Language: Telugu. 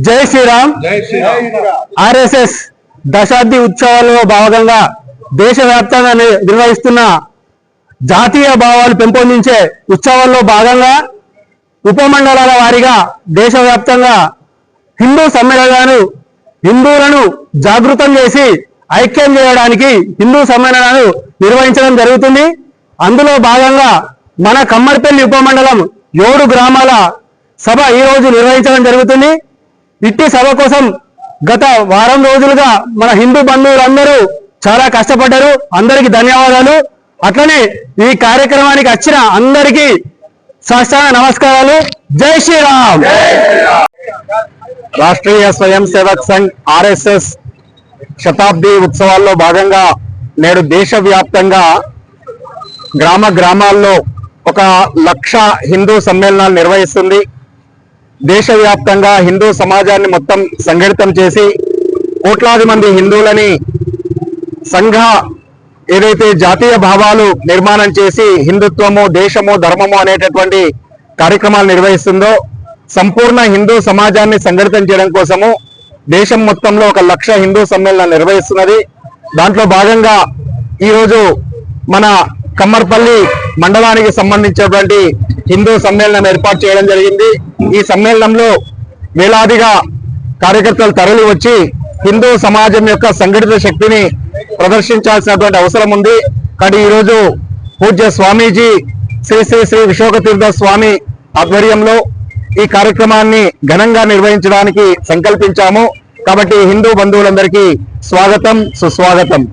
జై శ్రీరామ్. ఆర్ఎస్ఎస్ దశాబ్ది ఉత్సవాల్లో భాగంగా దేశవ్యాప్తంగా నిర్వహిస్తున్న జాతీయ భావాలు పెంపొందించే ఉత్సవాల్లో భాగంగా ఉపమండలాల వారీగా దేశవ్యాప్తంగా హిందూ సమ్మేళనాలు హిందువులను జాగృతం చేసి ఐక్యం చేయడానికి హిందూ సమ్మేళనాలు నిర్వహించడం జరుగుతుంది. అందులో భాగంగా మన కమ్మర్పల్లి ఉపమండలం 7 గ్రామాల సభ ఈ రోజు నిర్వహించడం జరుగుతుంది. ఇట్టి సభ కోసం గత వారం రోజులుగా మన హిందూ బంధువులందరూ చాలా కష్టపడ్డారు. అందరికీ ధన్యవాదాలు. అట్లనే ఈ కార్యక్రమానికి వచ్చిన అందరికీ సాష్టాంగ నమస్కారాలు. జై శ్రీరామ్. రాష్ట్రీయ స్వయం సేవక్ సంఘ్ ఆర్ఎస్ఎస్ శతాబ్ది ఉత్సవాల్లో భాగంగా నేడు దేశవ్యాప్తంగా గ్రామాల్లో 1,00,000 హిందూ సమ్మేళనాలు నిర్వహిస్తుంది. దేశవ్యాప్తంగా హిందూ సమాజాన్ని మొత్తం సంఘటితం చేసి కోట్లాది మంది హిందువులని సంఘ ఏదైతే జాతీయ భావాలు నిర్మాణం చేసి హిందుత్వము, దేశము, ధర్మము అనేటటువంటి కార్యక్రమాలు నిర్వహిస్తుందో సంపూర్ణ హిందూ సమాజాన్ని సంఘటితం చేయడం కోసము దేశం మొత్తంలో 1,00,000 హిందూ సమ్మేళనాలు నిర్వహిస్తున్నది. దాంట్లో భాగంగా ఈరోజు మన కమ్మర్పల్లి మండలానికి సంబంధించినటువంటి హిందూ సమ్మేళనం ఏర్పాటు చేయడం జరిగింది. ఈ సమ్మేళనంలో వేలాదిగా కార్యకర్తలు తరలి వచ్చి హిందూ సమాజం యొక్క సంఘటిత శక్తిని ప్రదర్శించాల్సినటువంటి అవసరం ఉంది. కానీ ఈరోజు పూజ్య స్వామీజీ శ్రీ శ్రీ శ్రీ విశ్వకతీర్థ స్వామి ఆధ్వర్యంలో ఈ కార్యక్రమాన్ని ఘనంగా నిర్వహించడానికి సంకల్పించాము. కాబట్టి హిందూ బంధువులందరికీ స్వాగతం, సుస్వాగతం.